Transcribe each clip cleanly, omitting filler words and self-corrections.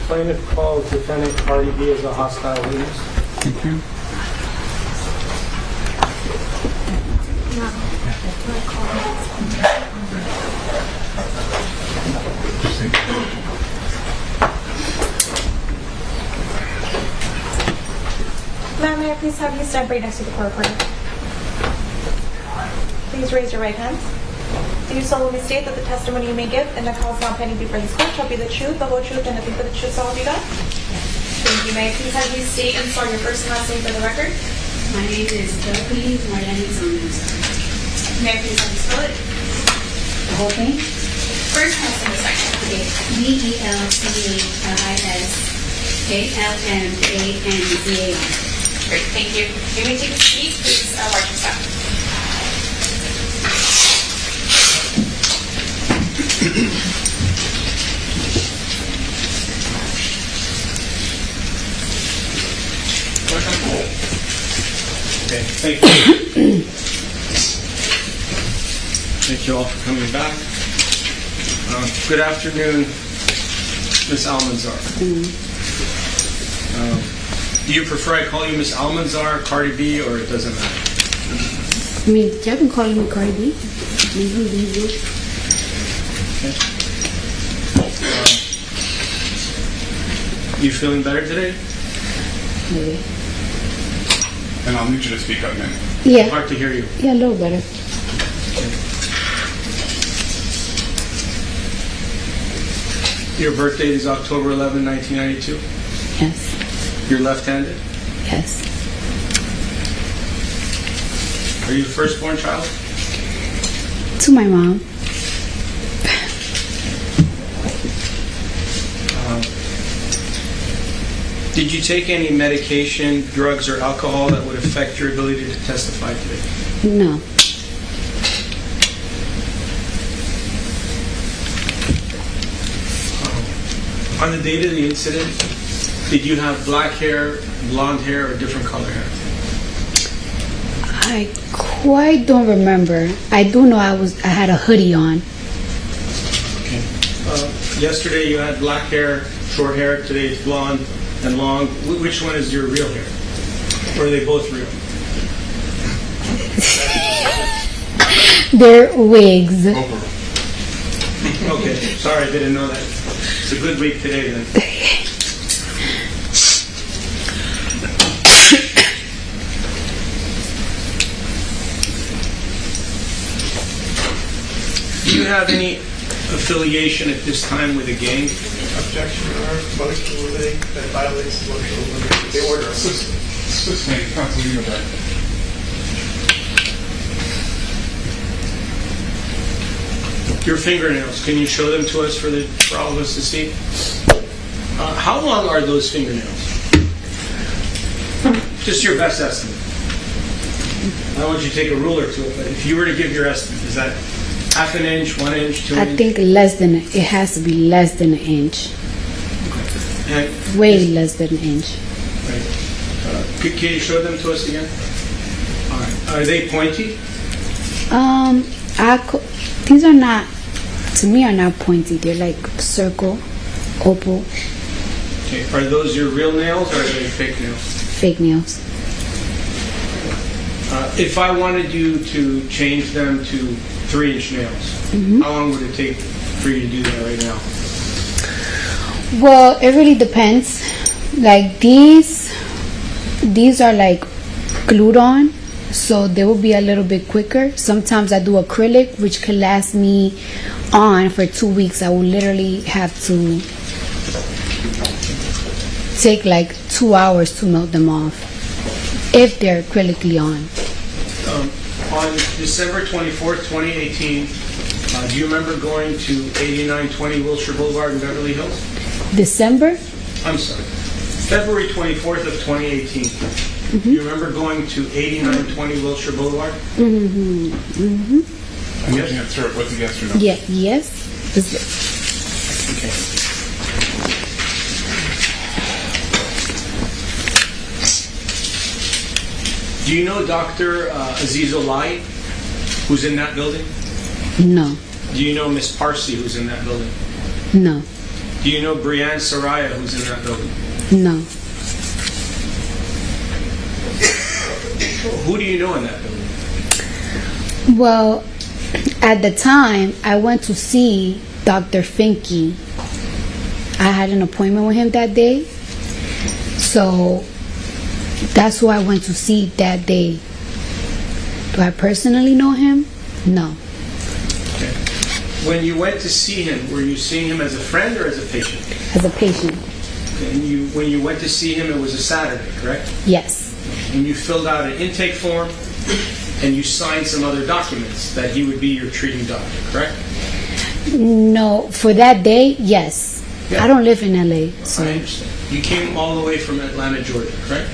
Plaintiff calls defendant Cardi B as a hostile witness. Thank you. Ma'am, may I please have you stand right next to the court reporter? Please raise your right hand. Do you solemnly state that the testimony you may give in the cause now pending before this court shall be the truth, the whole truth, and nothing but the truth, so help you God? Thank you. May I please have you state and spell your first and last name for the record? My name is Belcaris Almanzar. May I please have you spell it? The whole thing? First, last, and the second. Okay. Belcaris. Great, thank you. You may take a seat. Please watch your step. Okay, thank you. Thank you all for coming back. Good afternoon, Ms. Almanzar. Do you prefer I call you Ms. Almanzar, Cardi B, or it doesn't matter? I mean, you can call me Cardi B. Okay. You feeling better today? Maybe. And I'll need you to speak up, man. Yeah. Hard to hear you. Yeah, a little better. Your birth date is October 11, 1992. Yes. You're left-handed. Yes. Are you the firstborn child? To my mom. Did you take any medication, drugs, or alcohol that would affect your ability to testify today? No. On the date of the incident, did you have black hair, blonde hair, or different color hair? I quite don't remember. I do know I had a hoodie on. Okay. Yesterday you had black hair, short hair. Today it's blonde and long. Which one is your real hair? Or are they both real? They're wigs. Okay. Sorry, I didn't know that. It's a good week today then. Do you have any affiliation at this time with a gang? Objection, Your Honor. Motion limiting that violates the motion limiting the order. Assistant Counsel, you go back. Your fingernails, can you show them to us for all of us to see? How long are those fingernails? Just your best estimate. I don't want you to take a ruler to it, but if you were to give your estimate, is that half an inch, 1 inch, 2 I inch? think it has to be less than an inch. And Way less than an inch. right. Can you show them to us again? All right. Are they pointy? These are not, to me, are not pointy. They're like circle, oval, Okay. Are those your real nails or are they fake nails? fake nails. If I wanted you to change them to 3-inch nails, how long would it take for you to do that right now? Well, it really depends. Like these are like glued on, so they will be a little bit quicker. Sometimes I do acrylic, which can last me on for 2 weeks. I will literally have to take like 2 hours to melt them off if they're acrylically on. On December 24th, 2018, do you remember going to 8920 Wilshire Boulevard in Beverly Hills? December? I'm sorry. February 24th of 2018. Do you remember going to 8920 Wilshire Boulevard? I'm looking at sir with the yes or no. Yeah. Yes. Okay. Do you know Dr. Aziz Olai, who's in that building? No. Do you know Miss Parsi, who's in that building? No. Do you know Brianne Soraya, who's in that building? No. Who do you know in that building? Well, at the time, I went to see Dr. Finke. I had an appointment with him that day. So that's who I went to see that day. Do I personally know him? No. Okay. When you went to see him, were you seeing him as a friend or as a patient? As a patient. And when you went to see him, it was a Saturday, correct? Yes. And you filled out an intake form and you signed some other documents that he would be your treating doctor, correct? No, for that day, yes. Yeah. I don't live in LA. So. I understand. You came all the way from Atlanta, Georgia, correct?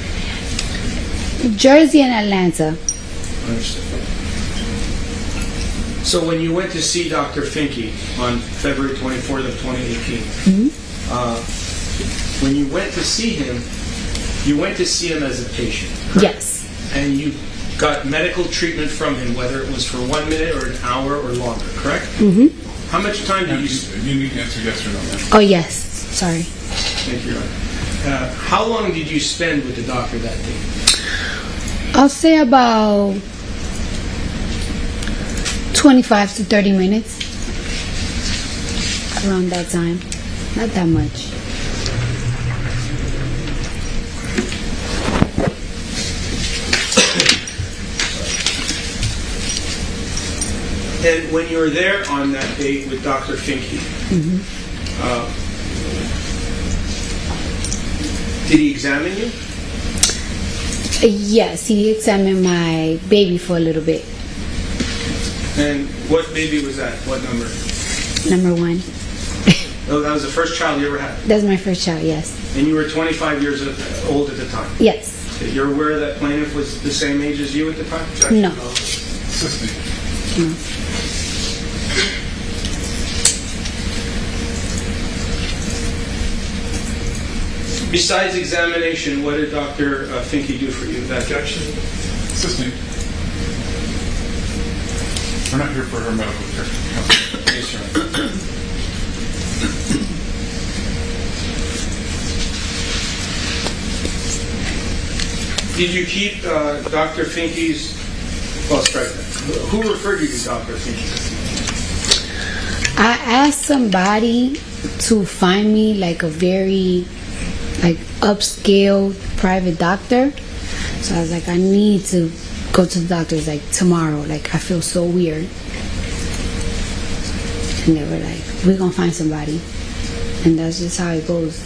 Jersey and Atlanta. I understand. So when you went to see Dr. Finke on February 24th of 2018, when you went to see him, you went to see him as a patient, correct? Yes. And you got medical treatment from him, whether it was for 1 minute or an hour or longer, correct? Mm-hmm. How much time did you... You need to answer yes or no. Ma'am. Oh, yes. Sorry. Thank you, Your Honor. How long did you spend with the doctor that day? I'll say about 25 to 30 minutes. Around that time. Not that much. And when you were there on that date with Dr. Finke, did he examine you? Yes, he examined my baby for a little bit. And what baby was that? What number? Number 1. Oh, that was the first child you ever had. That's my first child, yes. And you were 25 years old at the time. Yes. You're aware that plaintiff was the same age as you at the time? No. Assisting. No. Besides examination, what did Dr. Finke do for you that day? Objection. Assisting. We're not here for her medical care. Yes, Your Honor. Did you keep Dr. Finke's... Well, strike that. Who referred you to Dr. Finke? I asked somebody to find me like a very upscale private doctor. So I was like, I need to go to the doctor's like tomorrow. Like I feel so weird. And they were like, we're gonna find somebody. And that's just how it goes.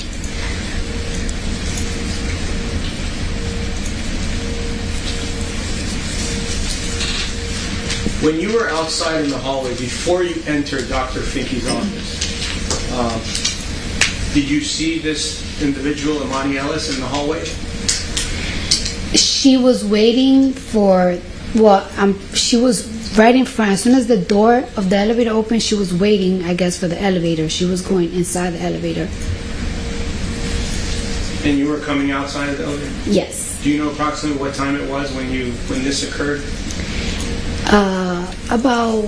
When you were outside in the hallway, before you entered Dr. Finke's office, did you see this individual, Emani Ellis, in the hallway? She was waiting for, she was right in front. As soon as the door of the elevator opened, she was waiting, I guess, for the elevator. She was going inside the elevator. And you were coming outside of the elevator? Yes. Do you know approximately what time it was when this occurred? About,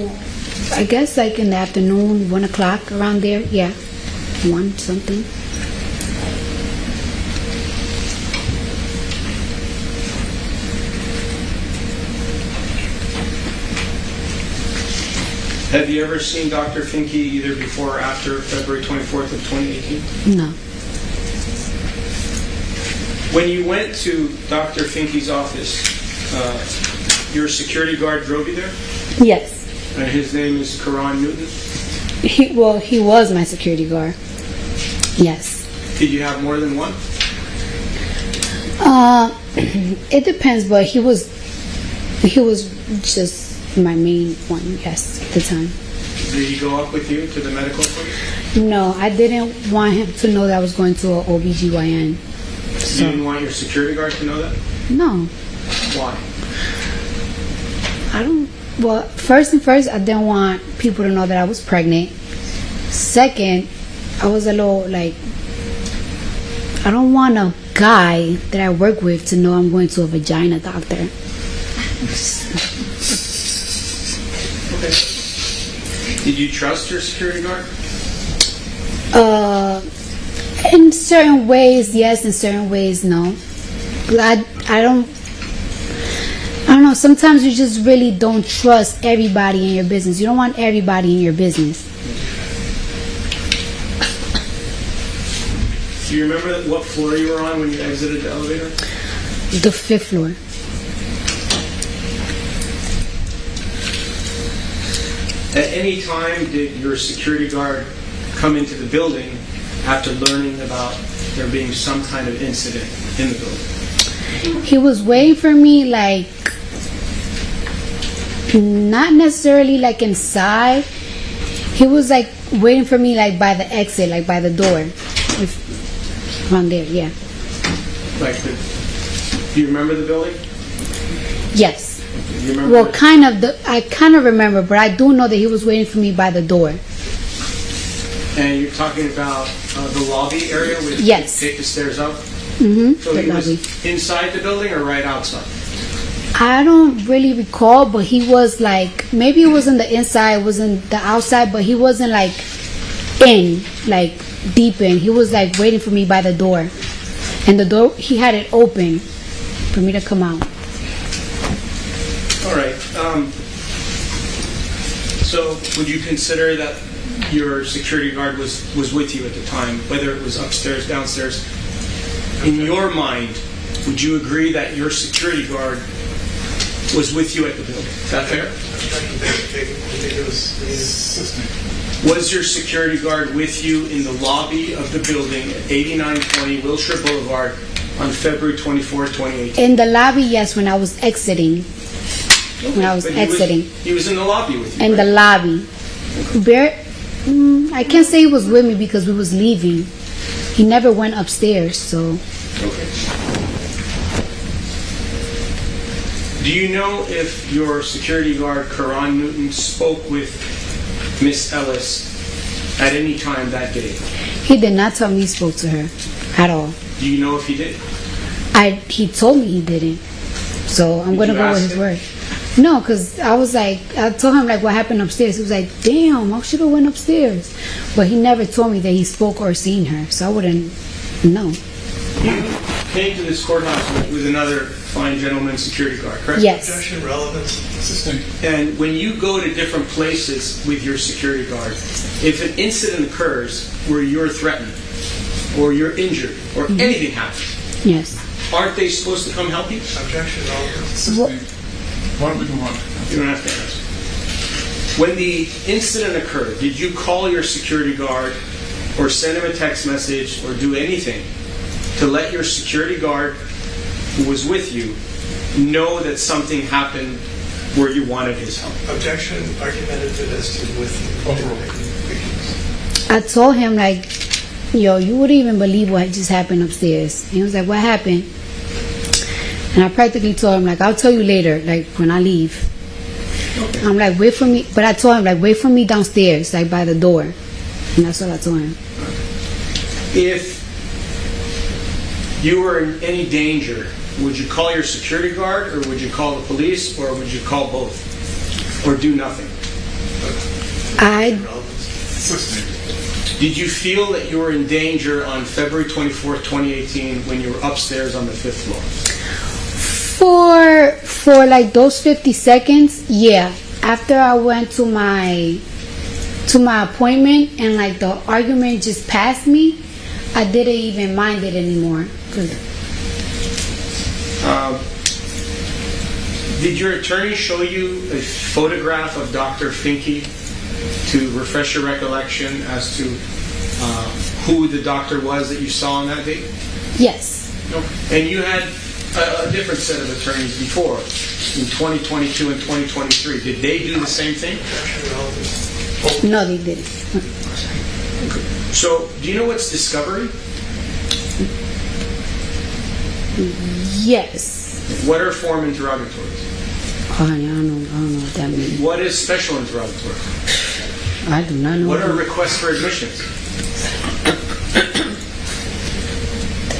I guess, like in the afternoon, 1 o'clock, around there. Yeah, 1 something. Have you ever seen Dr. Finke either before or after February 24th of 2018? No. When you went to Dr. Finke's office, your security guard drove you there? Yes. And his name is Karan Newton? He was my security guard. Yes. Did you have more than one? It depends, but he was just my main one, yes, at the time. Did he go up with you to the medical appointment? No, I didn't want him to know that I was going to an OBGYN. So, You didn't want your security guard to know that? no. Why? First, I didn't want people to know that I was pregnant. Second, I was a little like, I don't want a guy that I work with to know I'm going to a vagina doctor. Okay. Did you trust your security guard? In certain ways, yes. In certain ways, no. I don't know. Sometimes you just really don't trust everybody in your business. You don't want everybody in your business. Do you remember what floor you were on when you exited the elevator? The 5th floor. At any time did your security guard come into the building after learning about there being some kind of incident in the building? He was waiting for me, like, not necessarily like inside. He was like waiting for me like by the exit, like by the door. Around there, yeah. Do you remember the building? Yes. Do you remember? Well, I kind of remember, but I do know that he was waiting for me by the door. And you're talking about the lobby area where you Yes. take the stairs up? Mm-hmm. So The he lobby. was inside the building or right outside? I don't really recall, but he was like, maybe it wasn't the inside, it wasn't the outside, but he wasn't like in, like deep in. He was like waiting for me by the door. And the door, he had it open for me to come out. All right. So would you consider that your security guard was with you at the time, whether it was upstairs, downstairs? In your mind, would you agree that your security guard was with you at the building? Is that fair? Was your security guard with you in the lobby of the building at 8920 Wilshire Boulevard on February 24, 2018? In the lobby, yes, when I was exiting. When I was But exiting. He was in the lobby with you, In the right? lobby. I can't say he was with me because we was leaving. He never went upstairs, so. Okay. Do you know if your security guard, Karan Newton, spoke with Miss Ellis at any time that day? He did not tell me he spoke to her at all. Do you know if he did? He told me he didn't. So I'm Did going to you go with ask his him? word. No, because I was like, I told him like what happened upstairs. He was like, damn, I should have went upstairs. But he never told me that he spoke or seen her. So I wouldn't know. You came to this courthouse with another fine gentleman security guard, correct? Yes. Objection, relevance. And when you go to different places with your security guard, if an incident occurs where you're threatened or you're injured or anything happens, Yes. aren't they supposed to come help you? Objection, relevance. What, Why don't we move on? You don't have to answer. When the incident occurred, did you call your security guard or send him a text message or do anything to let your security guard who was with you know that something happened where you wanted his help? Objection, argumentative as to with you. I told him like, yo, you wouldn't even believe what just happened upstairs. And he was like, what happened? And I practically told him like, I'll tell you later, like when I leave. Okay. I'm like, wait for me. But I told him like, wait for me downstairs, like by the door. And that's what I told him. If you were in any danger, would you call your security guard or would you call the police or would you call both? Or do nothing? Did you feel that you were in danger on February 24th, 2018 when you were upstairs on the 5th floor? For like those 50 seconds, yeah. After I went to my appointment and like the argument just passed me, I didn't even mind it anymore. Did your attorney show you a photograph of Dr. Finke to refresh your recollection as to who the doctor was that you saw on that date? Yes. And you had a different set of attorneys before, in 2022 and 2023. Did they do the same thing? No, they didn't. So, do you know what's discovery? Yes. What are form interrogatories? Oh, honey, I don't know what that means. What is special interrogatory? I do not know. What are requests for admissions?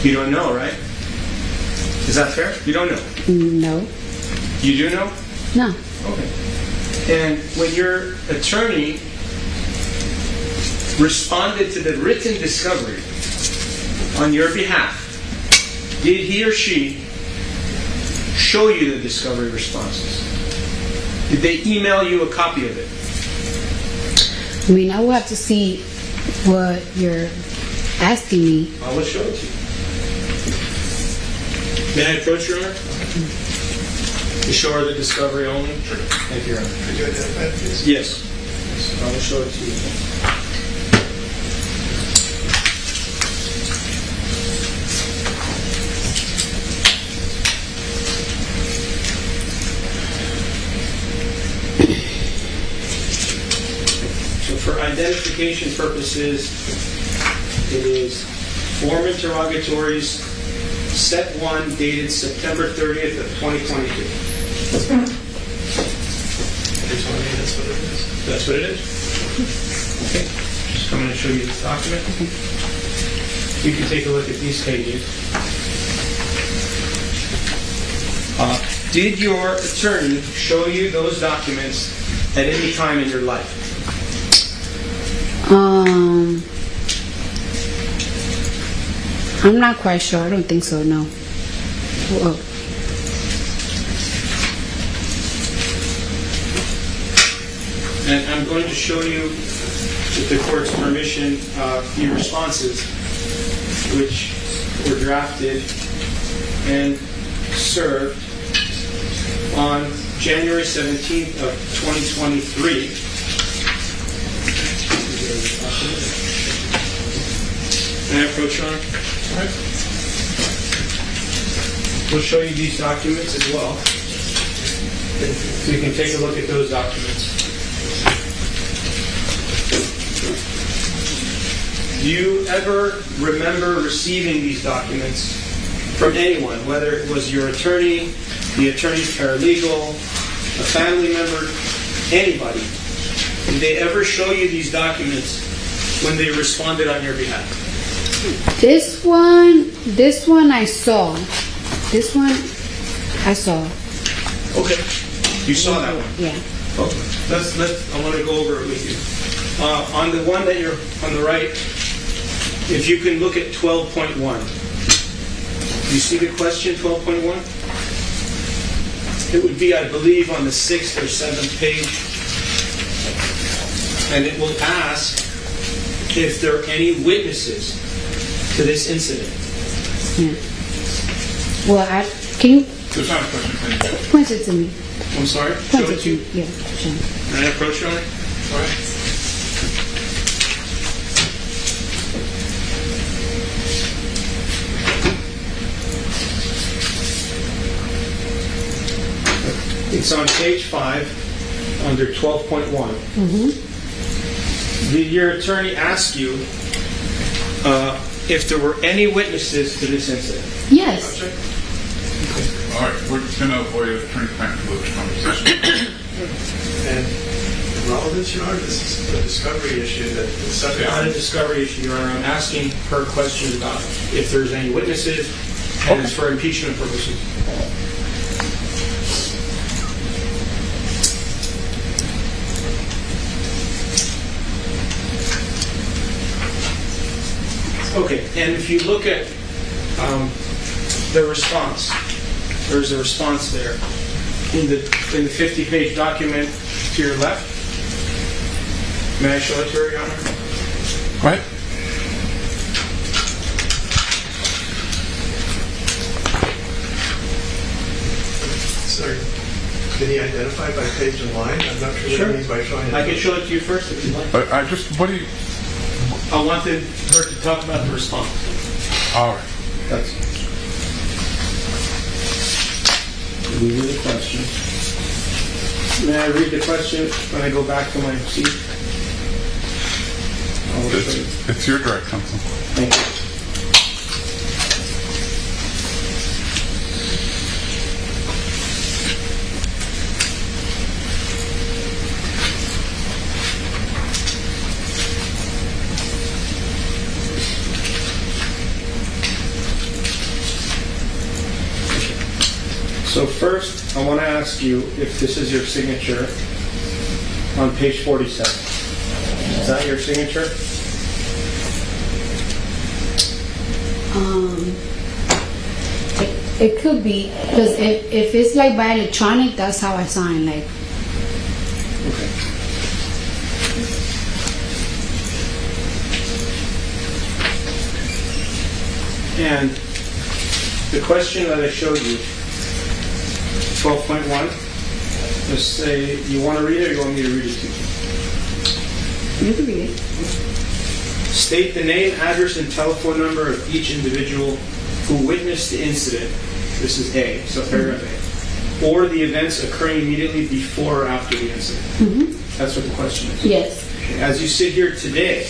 You don't know, right? Is that fair? You don't know? No. You do know? No. Okay. And when your attorney responded to the written discovery on your behalf, did he or she show you the discovery responses? Did they email you a copy of it? I mean, I will have to see what you're asking me. I will show it to you. May I approach, Your Honor? To show her the discovery only? Sure. Thank you, Your Honor. Could you identify it, please? Yes. I will show it to you. So for identification purposes, it is form interrogatories, set 1, dated September 30th of 2022. You're telling me that's what it is? That's what it is? Okay. Just coming to show you this document. You can take a look at these pages. Did your attorney show you those documents at any time in your life? I'm not quite sure. I don't think so, no. Whoa. And I'm going to show you, with the court's permission, the responses which were drafted and served on January 17th of 2023. May I approach, Your Honor? All right. We'll show you these documents as well, so you can take a look at those documents. Do you ever remember receiving these documents from anyone, whether it was your attorney, the attorney's paralegal, a family member, anybody? Did they ever show you these documents when they responded on your behalf? This one I saw. This one I saw. Okay. You saw that one? Yeah. Okay. I want to go over it with you. On the one that you're on the right, if you can look at 12.1. You see the question, 12.1? It would be, I believe, on the 6th or 7th page. And it will ask if there are any witnesses to this incident. Yeah. Well, can you There's not a question. Thank you. point it to me? I'm sorry? Point Show it it to to you. me. Yeah. Sure. Can I approach you on it? All right. It's on page 5, under 12.1. Did your attorney ask you if there were any witnesses to this incident? Yes. All right, we're just going to avoid attorney-client privilege conversation. And relevance, Your Honor, this is a discovery issue that the subject... Not a discovery issue, Your Honor. I'm asking her questions about if there's any witnesses, and it's for impeachment purposes. Okay, and if you look at the response, there's a response there in the 50-page document to your left. May I show it to her, Your Honor? Go ahead. Sir, can he identify by page and line? I'm not sure Sure. what he means by showing it. I can show it to you first if you'd like. What do you... I wanted her to talk about the response. All right. That's read the question. May I read the question when I go back to my seat? It's your direct counsel. Thank you. So first, I want to ask you if this is your signature on page 47. Is that your signature? It could be, because if it's like by electronic, that's how I sign. Like, Okay. And the question that I showed you, 12.1, just say, you want to read it or you want me to read it to you? you can read it. State the name, address, and telephone number of each individual who witnessed the incident. This is A, so paragraph A. Or the events occurring immediately before or after the incident. That's what the question is. Yes. As you sit here today,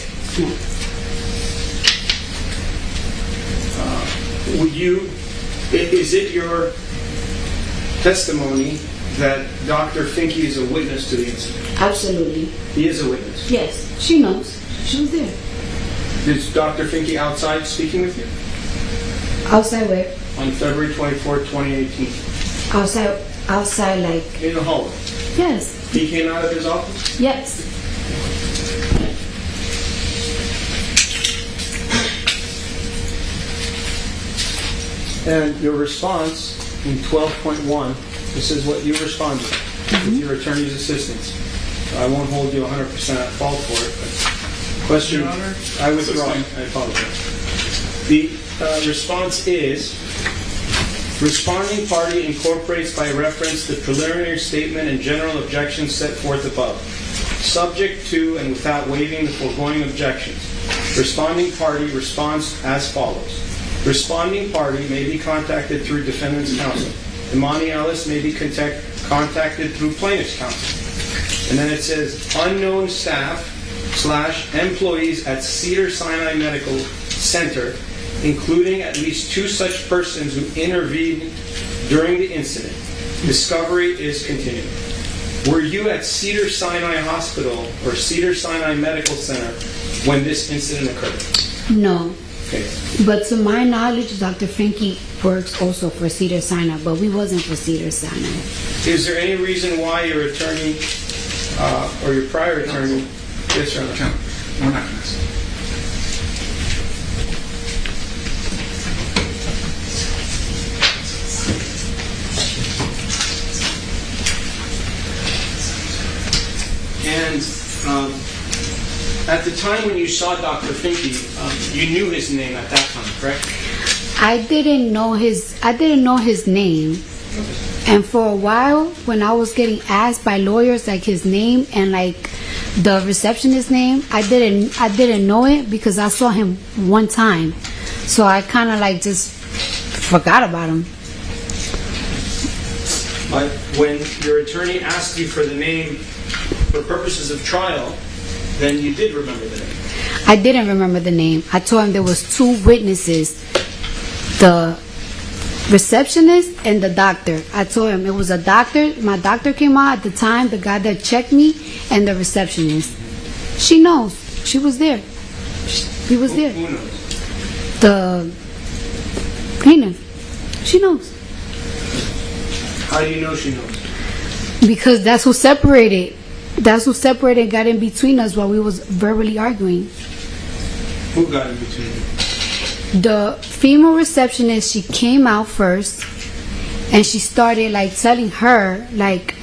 is it your testimony that Dr. Finke is a witness to the incident? Absolutely. He is a witness. Yes. She knows. She was there. Is Dr. Finke outside speaking with you? Outside where? On February 24th, 2018. Outside like, In the hallway. yes. He came out of his office? Yes. And your response in 12.1, this is what you responded with your attorney's assistance. I won't hold you 100% at fault for it, but question, Your Honor, I withdraw. assisting. I apologize. The response is, responding party incorporates by reference the preliminary statement and general objections set forth above, subject to and without waiving the foregoing objections. Responding party responds as follows. Responding party may be contacted through defendant's counsel. Emani Ellis may be contacted through plaintiff's counsel. And then it says, unknown staff / employees at Cedars-Sinai Medical Center, including at least 2 such persons who intervened during the incident. Discovery is continuing. Were you at Cedars-Sinai Hospital or Cedars-Sinai Medical Center when this incident occurred? No. Okay. But to my knowledge, Dr. Finke works also for Cedars-Sinai, but we wasn't for Cedars-Sinai. Is there any reason why your attorney or your prior attorney... Yes, Your Honor. Count. We're not going to. And at the time when you saw Dr. Finke, you knew his name at that time, correct? I didn't know his name. And for a while, when I was getting asked by lawyers like his name and like the receptionist's name, I didn't know it because I saw him one time. So I kind of like just forgot about him. But when your attorney asked you for the name for purposes of trial, then you did remember the name. I didn't remember the name. I told him there was 2 witnesses, the receptionist and the doctor. I told him it was a doctor. My doctor came out at the time, the guy that checked me, and the receptionist. She knows. She was there. He was there. Who knows? The plaintiff. She knows. How do you know she knows? Because that's who separated. That's who separated, got in between us while we was verbally arguing. Who got in between you? The female receptionist, she came out first and she started like telling her like,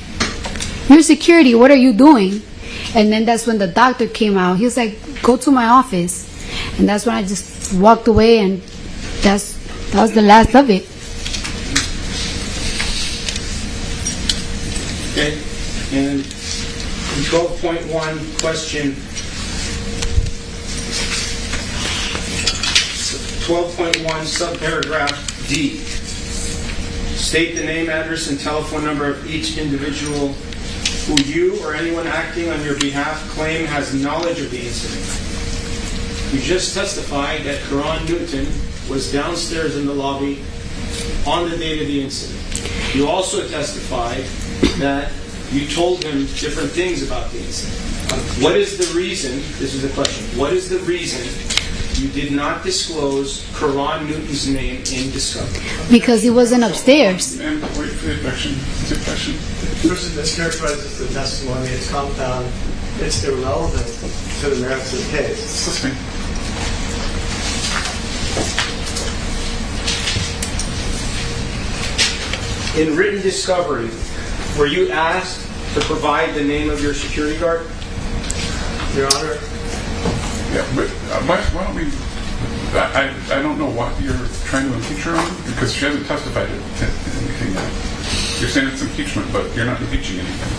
"You're security, what are you doing?" And then that's when the doctor came out. He was like, "Go to my office." And that's when I just walked away, and that was the last of it. Okay. And in 12.1 question, 12.1 subparagraph D. State the name, address, and telephone number of each individual who you or anyone acting on your behalf claim has knowledge of the incident. You just testified that Karan Newton was downstairs in the lobby on the date of the incident. You also testified that you told him different things about the incident. What is the reason, this is the question, what is the reason you did not disclose Karan Newton's name in discovery? Because he wasn't upstairs. And wait for the objection. It's a question. First, it mischaracterizes the testimony. It's compound. It's irrelevant to the merits of the case. It's listening. In written discovery, were you asked to provide the name of your security guard? Your Honor, Yeah, but why don't we... I don't know what you're trying to impeach her on, because she hasn't testified to anything yet. You're saying it's impeachment, but you're not impeaching anything.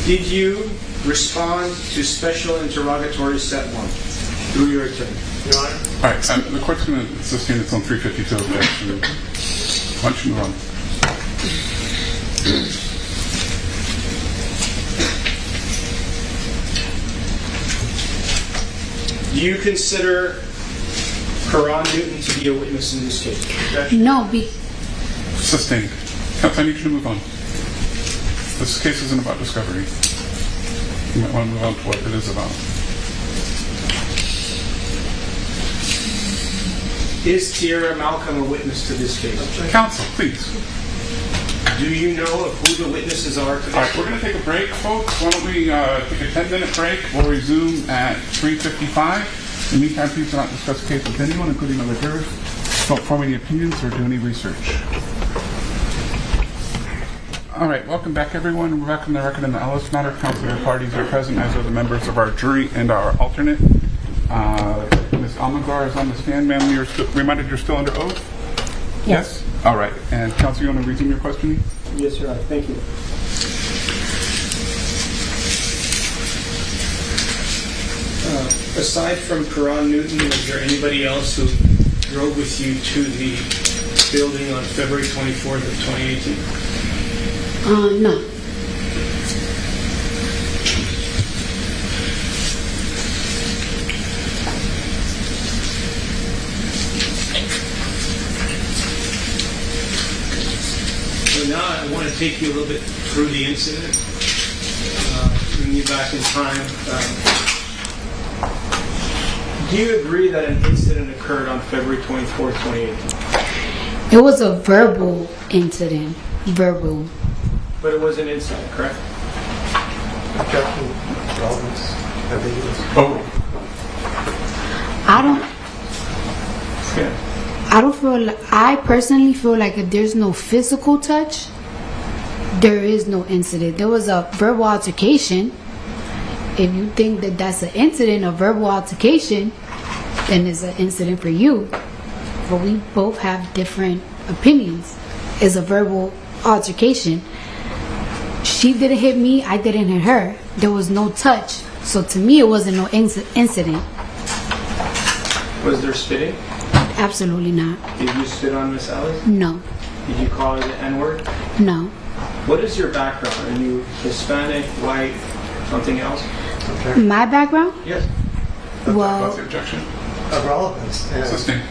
Did you respond to special interrogatory set 1 through your attorney? Your Honor, All right, the court's going to sustain its own 352 objection. Why don't you move on? Do you consider Karan Newton to be a witness in this case? Objection? No, Sustained. Counsel, I need you to move on. This case isn't about discovery. You might want to move on to what it is about. Is Tierra Malcolm a witness to this case? Counsel, please. Do you know of who the witnesses are to this All right, we're going to take a break, folks. Why don't we take a 10-minute break? We'll resume at 3:55. In the meantime, please do not discuss the case with anyone, including other jurors. Don't form any opinions or do any research. All right, welcome back, everyone. We're back on the record in the Ellis matter. Counselor parties are present, as are the members of our jury and our alternate. Ms. Almanzar is on the stand. Ma'am, you're reminded you're still under oath? Yes. All right. And Counsel, you want to resume your questioning? Yes, Your Honor. Thank you. Aside from Karan Newton, is there anybody else who drove with you to the building on February 24th of 2018? no. So now I want to take you a little bit through the incident, bring you back in time. Do you agree that an incident occurred on February 24th, 2018? It was a verbal incident. Verbal. But it was an incident, correct? objection, relevance, ambiguous. Oh, I personally feel like if there's no physical touch, there is no incident. There was a verbal altercation. If you think that that's an incident, a verbal altercation, then it's an incident for you. But we both have different opinions. It's a verbal altercation. She didn't hit me, I didn't hit her. There was no touch. So to me, it wasn't no incident. Was there spitting? Absolutely not. Did you spit on Miss Ellis? No. Did you call her the N-word? No. What is your background? Are you Hispanic, white, something else? My background? Yes. what's Well, the objection? Of relevance. And Sustained.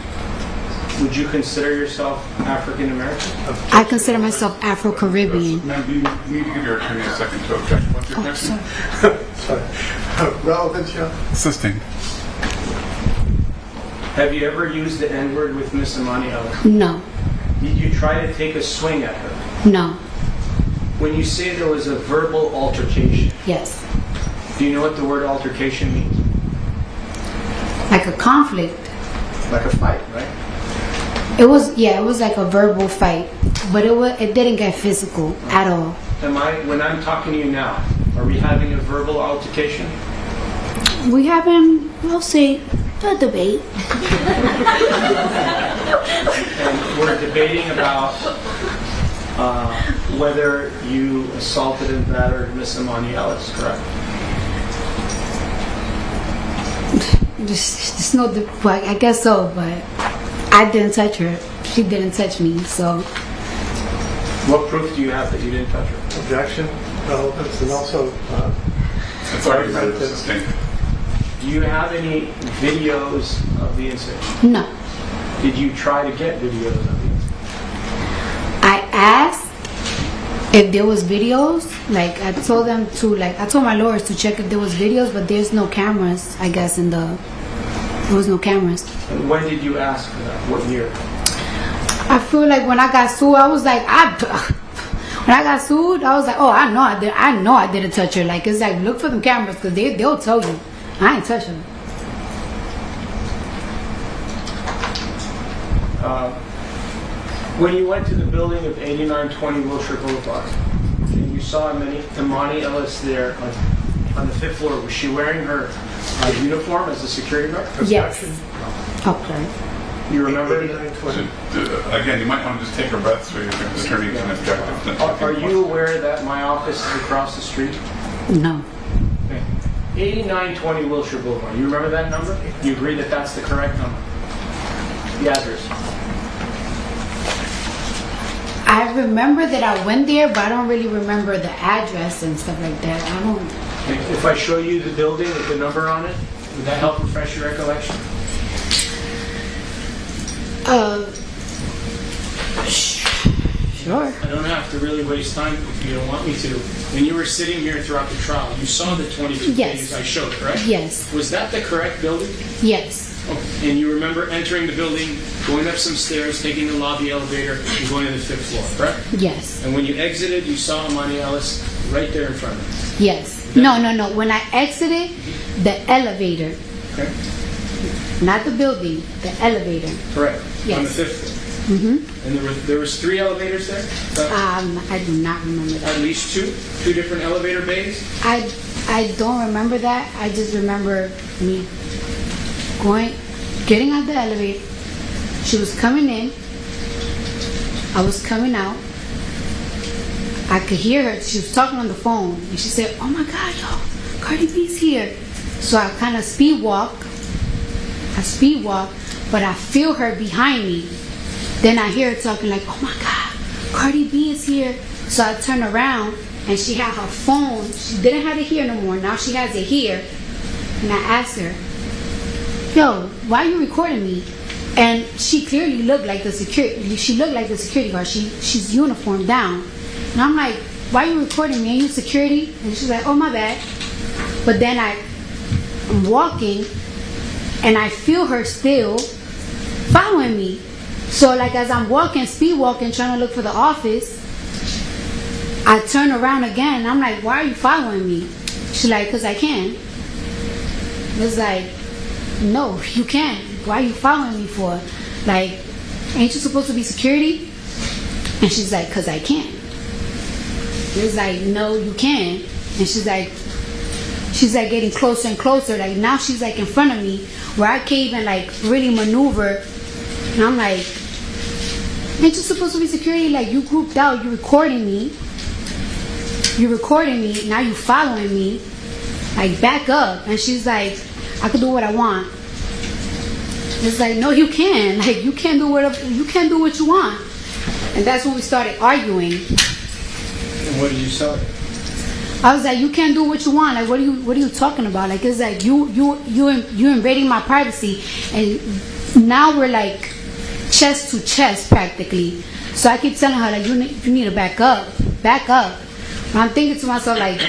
Would you consider yourself African American? I consider myself Afro-Caribbean. Ma'am, you need to give your attorney a second to object. What's your Oh, objection? sorry. relevance, yeah. Sustained. Have you ever used the N-word with Miss Emani Ellis? No. Did you try to take a swing at her? No. When you say there was a verbal altercation, Yes. do you know what the word altercation means? Like a conflict. Like a fight, right? It was like a verbal fight, but it didn't get physical at all. When I'm talking to you now, are we having a verbal altercation? We having, we'll say, a debate. And we're debating about whether you assaulted and battered Miss Emani Ellis, correct? Just no, I guess so, but I didn't touch her. She didn't touch me, so. What proof do you have that you didn't touch her? Objection, relevance, and also It's already been sustained. Do you have any videos of the incident? No. Did you try to get videos of the incident? I asked if there was videos. Like I told my lawyers to check if there was videos, but there's no cameras. I guess there was no cameras. And when did you ask for that? What year? I feel like when I got sued, I was like, when I got sued, I was like, oh, I know I didn't touch her. Like it's like look for them cameras because they'll tell you I ain't touch her. When you went to the building of 8920 Wilshire Boulevard, and you saw Emani Ellis there on the 5th floor, was she wearing her uniform as a security guard? Yes. Okay. You remember? 8920. Again, you might want to just take her breath so your attorney can object. Are you aware that my office is across the street? No. 8920 Wilshire Boulevard. You remember that number? You agree that that's the correct number? The address. I remember that I went there, but I don't really remember the address and stuff like that. I don't. If I show you the building with the number on it, would that help refresh your recollection? Sure. I don't have to really waste time if you don't want me to. When you were sitting here throughout the trial, you saw the 22 Yes. pages I showed, correct? Yes. Was that the correct building? Yes. Oh, and you remember entering the building, going up some stairs, taking the lobby elevator, and going to the 5th floor, correct? Yes. And when you exited, you saw Emani Ellis right there in front of you. Yes. No. When I exited the elevator, Okay? not the building, the elevator. Correct. Yes. On the 5th floor. Mm-hmm. And there was 3 elevators there? I do not remember that. At least 2? 2 different elevator bays? I don't remember that. I just remember me getting out the elevator. She was coming in. I was coming out. I could hear her. She was talking on the phone, and she said, "Oh my God, yo, Cardi B's here." So I kind of speed walk, but I feel her behind me. Then I hear her talking like, "Oh my God, Cardi B is here." So I turn around, and she had her phone. She didn't have it here no more. Now she has it here. And I asked her, "Yo, why are you recording me?" And she clearly looked like the security. She looked like the security guard. She's uniformed down. And I'm like, "Why are you recording me? Are you security?" And she's like, "Oh, my bad." But then I'm walking, and I feel her still following me. So like as I'm walking, speed walking, trying to look for the office, I turn around again. And I'm like, "Why are you following me?" She's like, "Cause I can." It's like, "No, you can't. Why are you following me for? Like, ain't you supposed to be security?" And she's like, "Cause I can." It's like, "No, you can." And she's like getting closer and closer. Like now she's like in front of me where I can't even like really maneuver. And I'm like, "Ain't you supposed to be security? Like you grouped out, you recording me. Now you following me. Like back up." And she's like, "I could do what I want." It's like, "No, you can. Like you can't do what you want." And that's when we started arguing. And what did you say? I was like, "You can't do what you want. Like what are you talking about? Like it's like you invading my privacy." And now we're like chest to chest practically. So I keep telling her like you need to back up. And I'm thinking to myself like,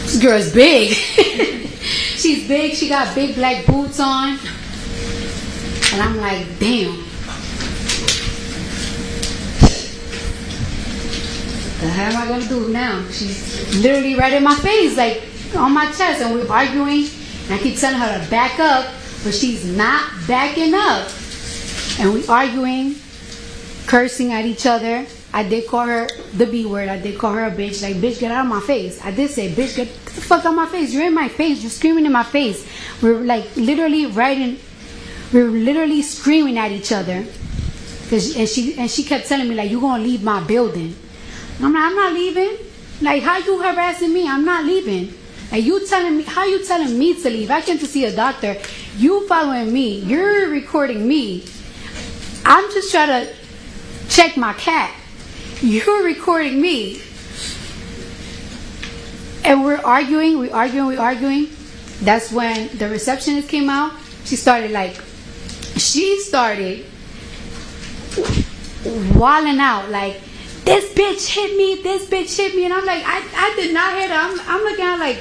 this girl is big. She's big. She got big black boots on. And I'm like, damn. What the hell am I gonna do now? She's literally right in my face, like on my chest, and we're arguing. And I keep telling her to back up, but she's not backing up. And we arguing, cursing at each other. I did call her the B word. I did call her a bitch. Like, "Bitch, get out of my face." I did say, "Bitch, get the fuck out of my face. You're in my face. You're screaming in my face." We're like literally screaming at each other. And she kept telling me like, "You gonna leave my building?" I'm like, "I'm not leaving. Like, how you harassing me? I'm not leaving. Like, how you telling me to leave? I came to see a doctor. You following me. You're recording me. I'm just trying to check my cat. You're recording me." And we're arguing. That's when the receptionist came out. She started wilding out like, "This bitch hit me. And I'm like, I did not hit her. I'm looking at her like,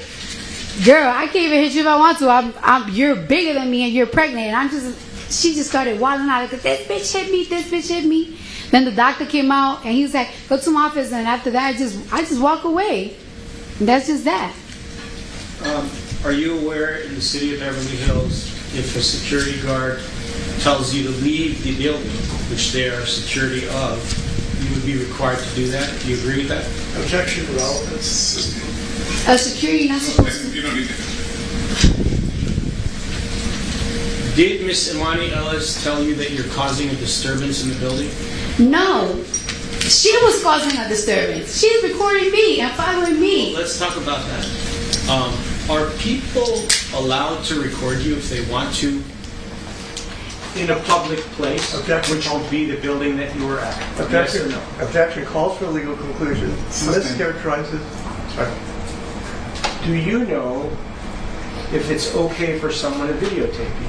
"Girl, I can't even hit you if I want to. You're bigger than me and you're pregnant." And she just started wilding out like, "This bitch hit me. Then the doctor came out and he's like, "Go to my office." And after that, I just walk away. And that's just that. Are you aware in the city of Beverly Hills, if a security guard tells you to leave the building, which they are security of, you would be required to do that? Do you agree with that? Objection to relevance. A security not supposed to. You don't need to. Did Miss Emani Ellis tell you that you're causing a disturbance in the building? No, she was causing a disturbance. She's recording me and following me. Let's talk about that. Are people allowed to record you if they want to in a public place, Objection. which would be the building that you were at? Objection. Yes or no? Objection calls for a legal conclusion. Mischaracterizes. Sorry. Do you know if it's okay for someone to videotape you?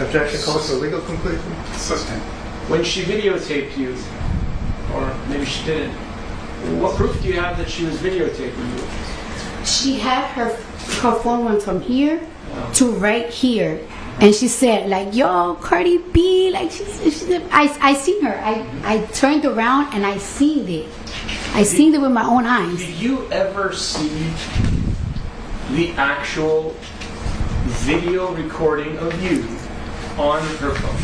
Objection calls for a legal conclusion. Sustained. When she videotaped you, or maybe she didn't, what proof do you have that she was videotaping you? She had her phone went from here to right here, and she said like, "Yo, Cardi B," like I seen her. I turned around and I seen it. I seen it with my own eyes. Did you ever see the actual video recording of you on her phone?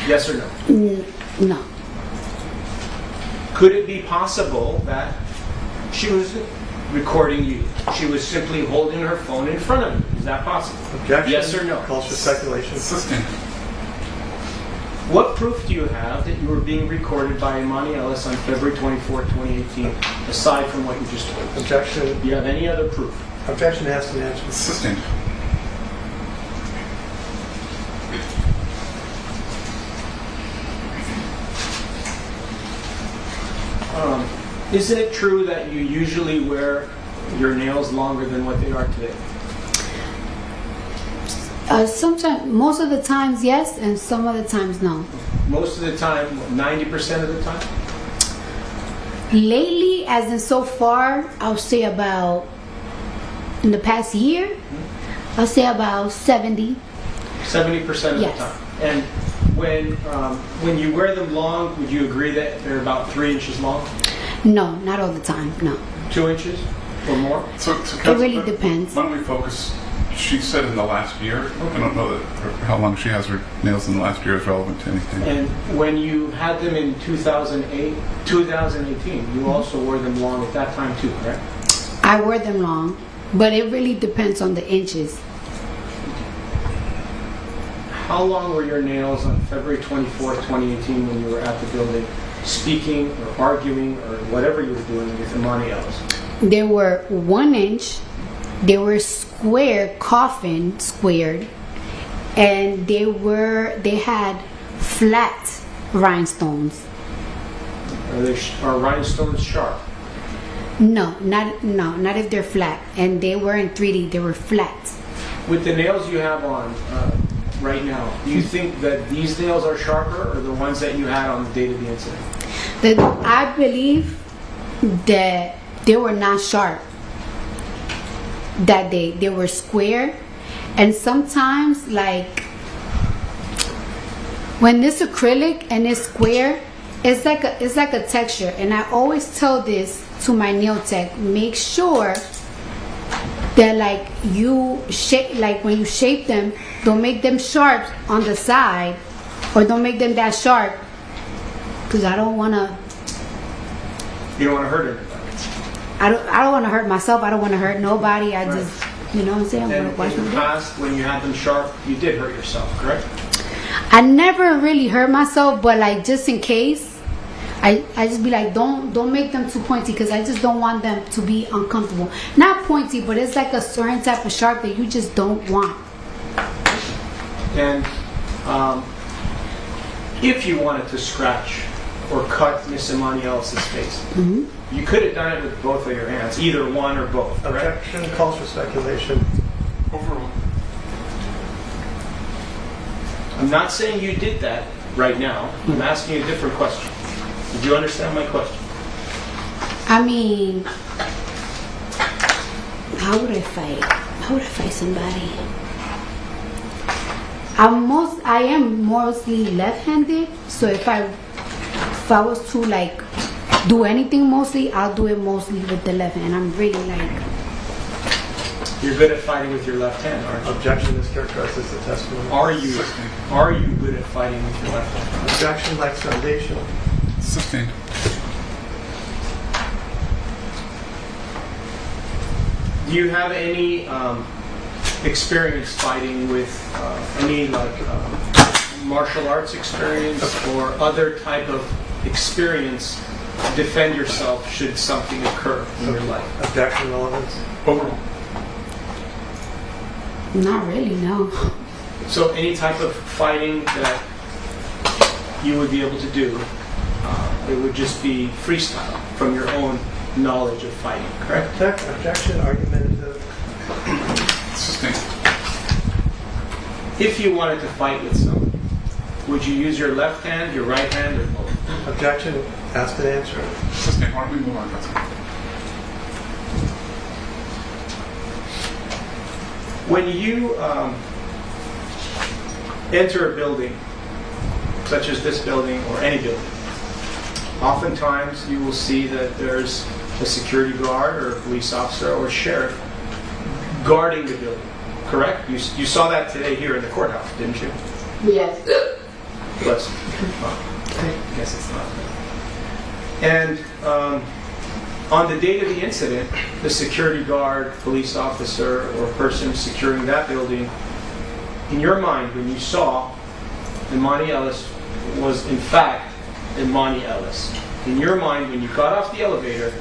Yes or no? No. Could it be possible that she was recording you? She was simply holding her phone in front of you. Is that possible? Objection. Yes or no? Calls for speculation. Sustained. What proof do you have that you were being recorded by Emani Ellis on February 24th, 2018, aside from what you just told us? Objection. Do you have any other proof? Objection has to be answered. Sustained. Isn't it true that you usually wear your nails longer than what they are today? Sometimes, most of the times, yes, and some of the times, no. Most of the time, 90% of the time? Lately, as in so far, I'll say about, in the past year, I'll say about 70. 70% of Yes. the time. And when you wear them long, would you agree that they're about 3 inches long? No, not all the time, no. 2 inches or more? So It really depends. Why don't we focus? She said in the last year. I don't know that how long she has her nails in the last year is relevant to anything. And when you had them in 2018, you also wore them long at that time too, correct? I wear them long, but it really depends on the inches. How long were your nails on February 24th, 2018 when you were at the building speaking or arguing or whatever you were doing with Emani Ellis? They were 1 inch, they were square, coffin squared, and they had flat rhinestones. Are rhinestones sharp? No, not if they're flat. And they weren't 3D, they were flat. With the nails you have on right now, do you think that these nails are sharper or the ones that you had on the date of the incident? I believe that they were not sharp that day. They were square, and sometimes like when it's acrylic and it's square, it's like a texture. And I always tell this to my nail tech: make sure that like you shape, like when you shape them, don't make them sharp on the side, or don't make them that sharp, because I don't want to. You don't want to hurt anybody. I don't want to hurt myself. I don't want to hurt nobody. I just, you know what I'm saying? I And want to watch in my the back. past, when you had them sharp, you did hurt yourself, correct? I never really hurt myself, but like just in case, I just be like, don't make them too pointy, because I just don't want them to be uncomfortable. Not pointy, but it's like a certain type of sharp that you just don't want. And if you wanted to scratch or cut Miss Emani Ellis' face, you could have done it with both of your hands, either one or both, correct? Objection calls for speculation. Overall. I'm not saying you did that right now. I'm asking you a different question. Did you understand my question? I mean, how would I fight? How would I fight somebody? I am mostly left-handed, so if I was to like do anything mostly, I'll do it mostly with the left hand. I'm really like You're good at fighting with your left hand, aren't you? Objection is characterized as the testimony. Are you good at fighting with your left hand? Objection lacks foundation. Sustained. Do you have any experience fighting with any martial arts experience or other type of experience to defend yourself should something occur in your life? Objection relevance. Overall. Not really, no. So any type of fighting that you would be able to do, it would just be freestyle from your own knowledge of fighting, correct? Objection argumentative. Sustained. If you wanted to fight with someone, would you use your left hand, your right hand, or both? Objection asked and answered. Sustained. Why don't we move on, Councilor? When you enter a building, such as this building or any building, oftentimes you will see that there's a security guard or a police officer or sheriff guarding the building, correct? You saw that today here in the courthouse, didn't you? Yes. Bless you. I guess it's not. And on the date of the incident, the security guard, police officer, or person securing that building, in your mind, when you saw Emani Ellis was in fact Emani Ellis. In your mind, when you got off the elevator,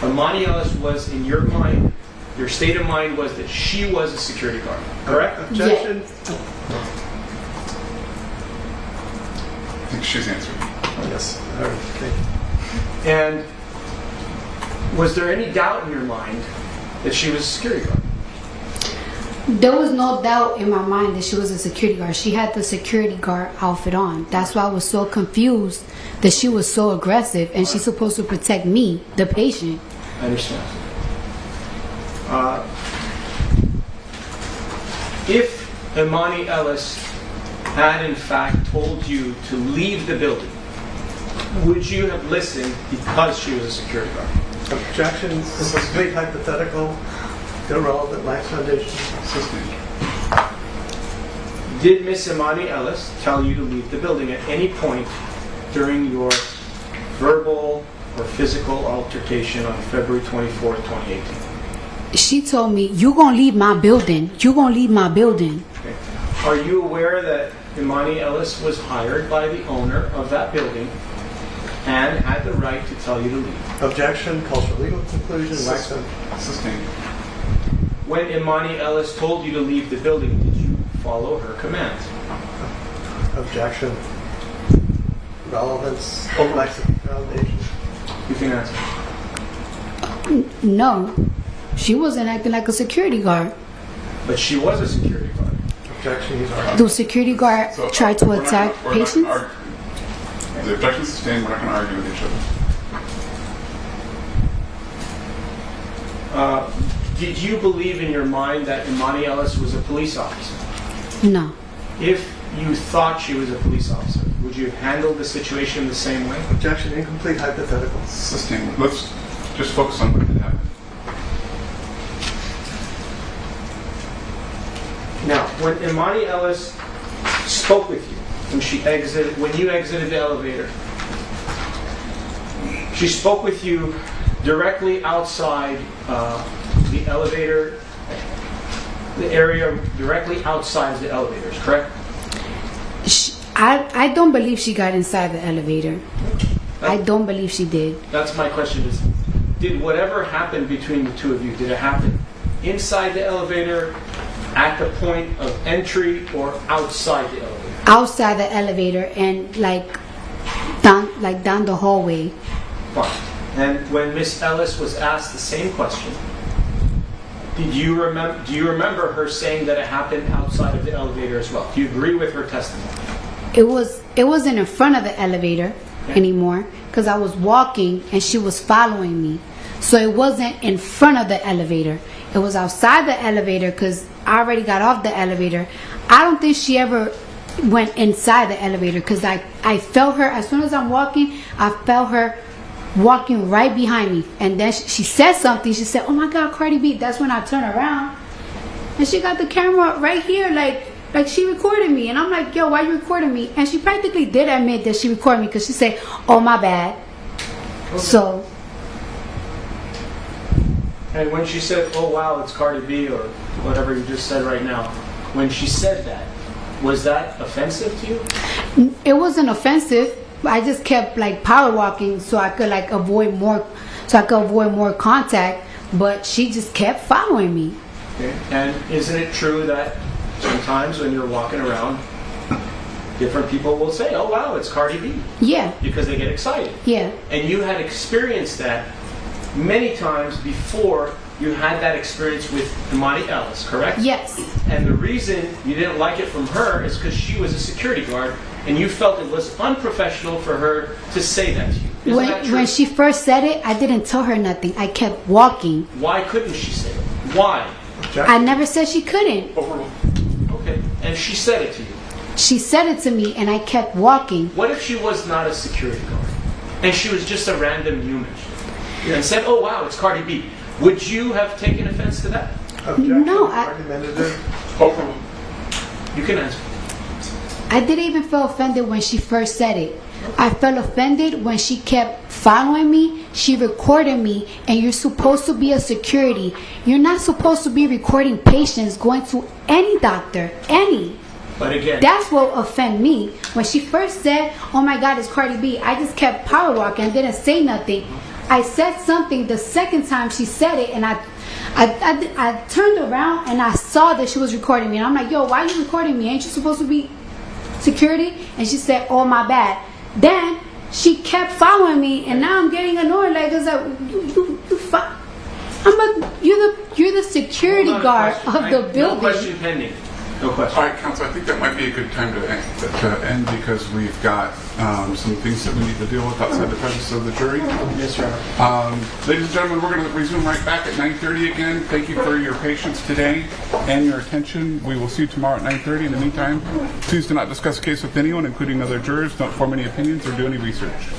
Emani Ellis was in your mind, your state of mind was that she was a security guard, correct? Objection. I think she's answered. Yes. Okay. And was there any doubt in your mind that she was a security guard? There was no doubt in my mind that she was a security guard. She had the security guard outfit on. That's why I was so confused that she was so aggressive and she's supposed to protect me, the patient. I understand. If Emani Ellis had in fact told you to leave the building, would you have listened because she was a security guard? Objection. This is complete hypothetical. Irrelevant. Lacks foundation. Sustained. Did Miss Emani Ellis tell you to leave the building at any point during your verbal or physical altercation on February 24th, 2018? She told me, "You gonna leave my building. You gonna leave my building." Okay. Are you aware that Emani Ellis was hired by the owner of that building and had the right to tell you to leave? Objection. Calls for legal conclusion. Lacks Sustained. When Emani Ellis told you to leave the building, did you follow her commands? Objection. Relevance. Lacks foundation. You can answer. No, she wasn't acting like a security guard. But she was a security guard. Objection. He's arguing. Do security guard So, try to we're not attack gonna- we're not patients? gonna argue. The objection is sustained. We're not going to argue with each other. Did you believe in your mind that Emani Ellis was a police officer? No. If you thought she was a police officer, would you handle the situation the same way? Objection. Incomplete hypothetical. Sustained. Let's just focus on what did happen. Now, when Emani Ellis spoke with you, when you exited the elevator, she spoke with you directly outside the elevator, the area directly outside the elevators, correct? I don't believe she got inside the elevator. I don't believe she did. That's my question is, did whatever happened between the two of you, did it happen inside the elevator, at the point of entry, or outside the elevator? Outside the elevator and down the hallway. Fine. And when Miss Ellis was asked the same question, do you remember her saying that it happened outside of the elevator as well? Do you agree with her testimony? It wasn't in front of the elevator anymore because I was walking and she was following me. So it wasn't in front of the elevator. It was outside the elevator because I already got off the elevator. I don't think she ever went inside the elevator because I felt her as soon as I'm walking. I felt her walking right behind me, and then she said something. She said, "Oh my God, Cardi B!" That's when I turned around and she got the camera right here, like she recorded me. And I'm like, yo, why you recording me? And she practically did admit that she recorded me because she said, oh, my bad. Okay. So. And when she said, oh, wow, it's Cardi B, or whatever you just said right now, when she said that, was that offensive to you? It wasn't offensive. I just kept like power walking so I could like avoid more contact, but she just kept following me. Okay. And isn't it true that sometimes when you're walking around, different people will say, oh, wow, it's Cardi B? Yeah. Because they get excited. Yeah. And you had experienced that many times before you had that experience with Emani Ellis, correct? Yes. And the reason you didn't like it from her is because she was a security guard and you felt it was unprofessional for her to say that to you. Isn't that true? When she first said it, I didn't tell her nothing. I kept walking. Why couldn't she say it? Why? I never said she couldn't. Okay. And she said it to you. She said it to me and I kept walking. What if she was not a security guard and she was just a random human and said, oh, wow, it's Cardi B? Would you have taken offense to that? Objection, No, argumentative. You can answer. I didn't even feel offended when she first said it. I felt offended when she kept following me. She recorded me, and you're supposed to be a security. You're not supposed to be recording patients going to any doctor, any. But again, That's what offended me. When she first said, oh my God, it's Cardi B, I just kept power walking. I didn't say nothing. I said something the second time she said it, and I turned around and I saw that she was recording me. And I'm like, yo, why are you recording me? Ain't you supposed to be security? And she said, oh, my bad. Then she kept following me, and now I'm getting annoyed. Like, it's like, you're the security guard of the building. No question pending. No question. All right, Counsel, I think that might be a good time to end because we've got some things that we need to deal with outside the presence of the jury. Yes, sir. Ladies and gentlemen, we're going to resume right back at 9:30 again. Thank you for your patience today and your attention. We will see you tomorrow at 9:30. In the meantime, please do not discuss a case with anyone, including other jurors. Don't form any opinions or do any research.